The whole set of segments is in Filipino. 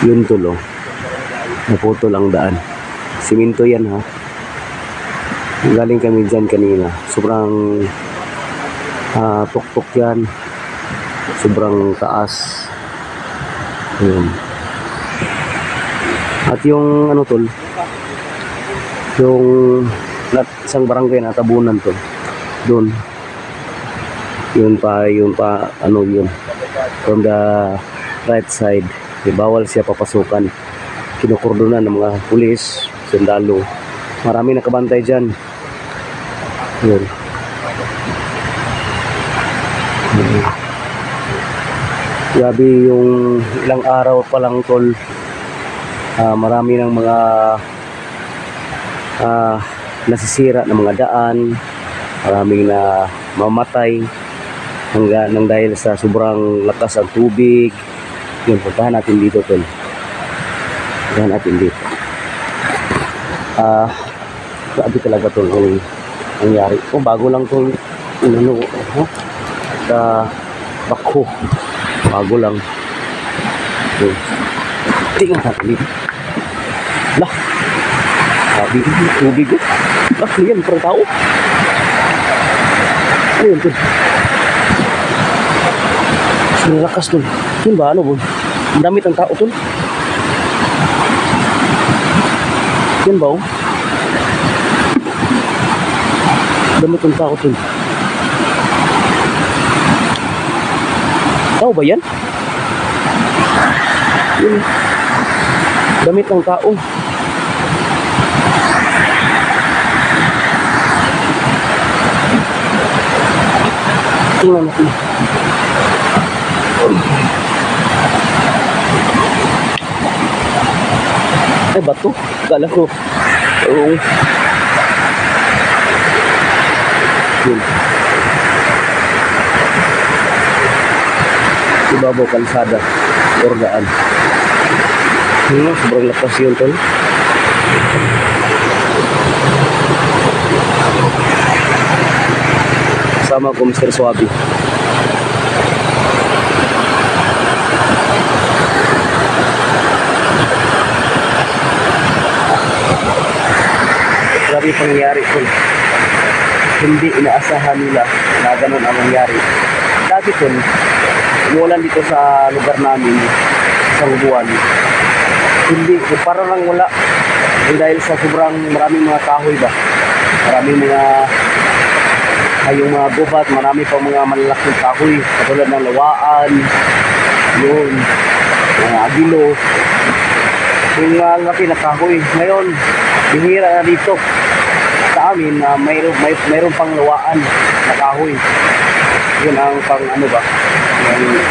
Yun tulo. Naputol ang daan. Siminto yan ha. Galing kami dyan kanina. Sobrang tuktok yan. Sobrang taas. Ayun. At yung ano tol, yung isang barangay na tabunan tol. Doon. Yun pa ano yun. From the right side. Bawal siya papasukan. Kinukordonan ng mga pulis, sundalo. Marami nakabantay dyan. Yun. Grabe yung ilang araw pa lang tol. Marami ng mga nasisira ng mga daan. Maraming na mamatay nang dahil sa sobrang lakas ng tubig. Yun, puntahan natin dito tol. Puntahan natin dito. Grabe talaga tol yung nangyari. Bago lang tol. Sa Bako. Bago lang. Yun. Tingnan natin dito. Lah. Grabe yung tubig. Lah, yan, parang tao. Ayun tol. Lakas tol. Yun ba ano po? Ang damit ang tao tol. Yun ba oh? Damit ang tao tol. Tao ba yan? Yun. Damit ng tao. Tingnan natin. Ay, bato. Kala ko. Oo. Yun. Ibabaw kalsada. Ordaan. Sobrang lakas yun tol. Sama ko Mr. Swabi. Grabe yung pangyayari tol. Hindi inaasahan nila na ganun ang mangyari. Dati tol, umulan dito sa lugar namin isang buwan. Hindi, parang lang wala. Dahil sa sobrang maraming mga kahoy ba. Maraming mga yung mga gubat, marami pa mga malalaking kahoy katulad ng lawaan, yun, mga agilo, yung laki na kahoy. Ngayon, bihira na dito sa amin na mayroon pang lawaan na kahoy. Yun ang pang ano ba, yung,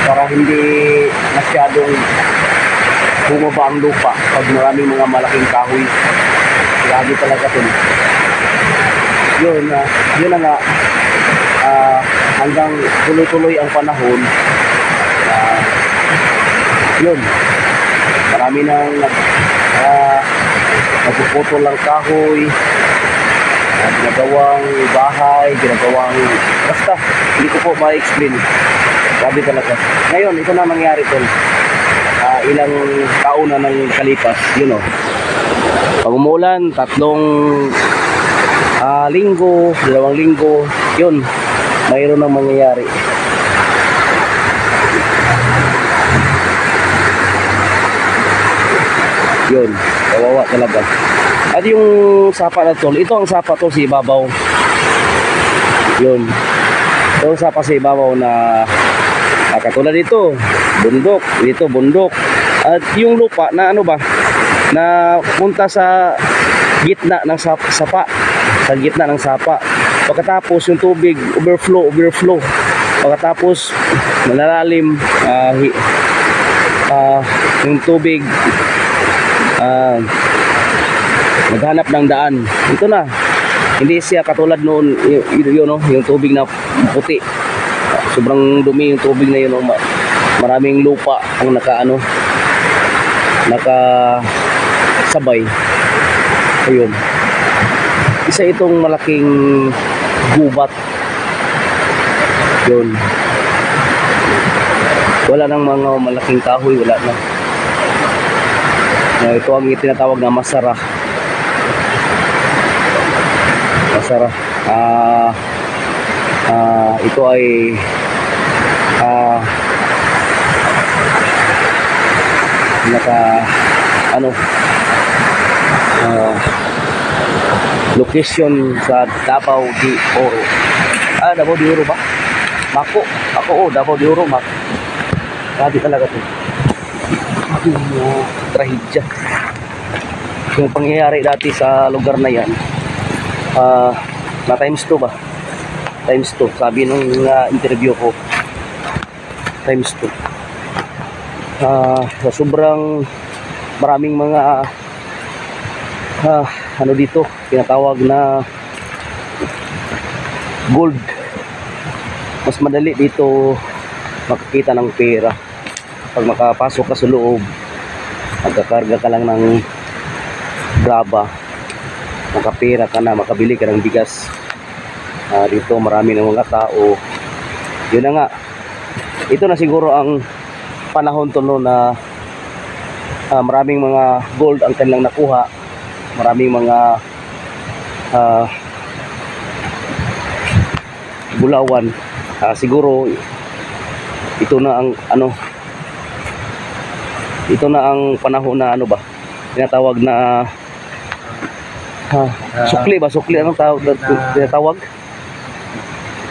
para hindi masyadong bumaba ang lupa pag maraming mga malaking kahoy. Lagi talaga ito. Yun na nga, hanggang tuloy-tuloy ang panahon. Yun, marami nang nagpuputol ng kahoy, ginagawang bahay, ginagawang basta, hindi ko po ma-explain. Grabe talaga. Ngayon, ito na nangyari tol. Ilang taon na nang kalipas, yun o. Pag umulan, 3 linggo, 2 linggo, yun, mayroon nang mangyayari. Yun, kawawa talaga. At yung sapa na tol, ito ang sapa to si ibabaw. Yun. Ito ang sapa si ibabaw na katulad dito, bundok. At yung lupa na ano ba, na punta sa gitna ng sapa, sa gitna ng sapa. Pagkatapos yung tubig overflow. Pagkatapos malalalim yung tubig maghanap ng daan. Ito na. Hindi siya katulad noon yung tubig na puti. Sobrang dumi yung tubig na yun. Maraming lupa ang nakasabay. Ayun. Isa itong malaking gubat. Yun. Wala nang mga malaking kahoy, wala na. Ito ang tinatawag na masara. Masara. Ito ay location sa Davao de Oro. Davao de Oro ba? Mako. Davao de Oro, Mako. Grabe talaga ito. Trahedya. Yung pangyayari dati sa lugar na yan, na times 2 ba? Times 2. Sabi nung interview ko, times 2. Sa sobrang maraming mga ano dito, tinatawag na gold. Mas madali dito makakita ng pera. Pag makapasok ka sa loob, magkakarga ka lang ng graba, makapera ka na, makabili ka ng bigas. Dito marami ng mga tao. Yun na nga, ito na siguro ang panahon to no, na maraming mga gold ang kanilang nakuha, maraming mga bulawan. Siguro ito na ang ito na ang panahon na ano ba tinatawag na sukli ba? Sukli anong tinatawag?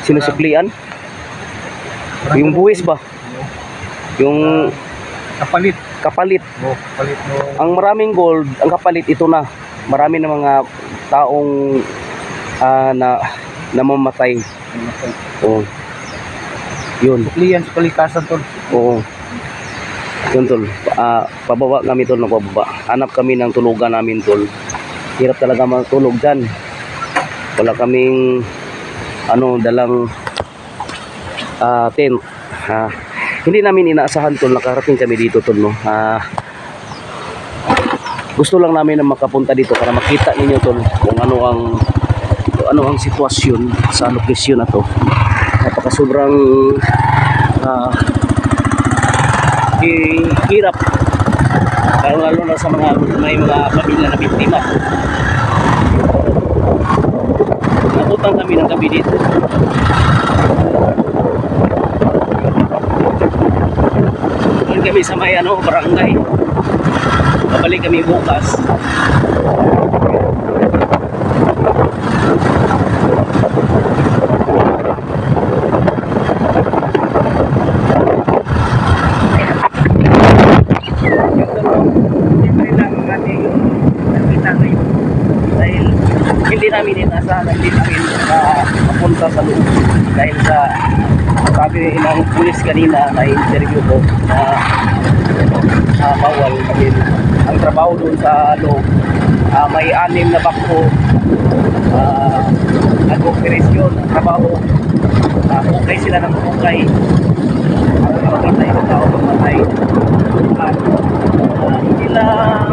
Sinusuklian? Yung buwis ba? Yung kapalit. Kapalit. Kapalit mo. Ang maraming gold, ang kapalit ito na. Marami na mga taong na namamatay. Oo. Yun. Suklian sa kalikasan tol. Oo. Yun tol. Pababa kami tol, pababa. Hanap kami ng tulugan namin tol. Hirap talaga matulog dyan. Wala kaming dalang tent. Hindi namin inaasahan tol, nakarating kami dito tol no. Gusto lang namin na makapunta dito para makita ninyo tol kung ano ang sitwasyon sa location na to. Napaka sobrang hirap, lalo na sa may mga pamilya na biktima. Nabutan kami ng gabi dito. Doon kami sa may barangay. Babalik kami bukas. Dahil hindi namin inaasahan, hindi namin mapunta sa loob dahil sa sabi ng pulis kanina na interview ko na bawal dahil ang trabaho doon sa loob, may 6 na bako, nag-operasyon ang trabaho, hukay sila ng hukay para makita yung tao mamatay. Hindi lang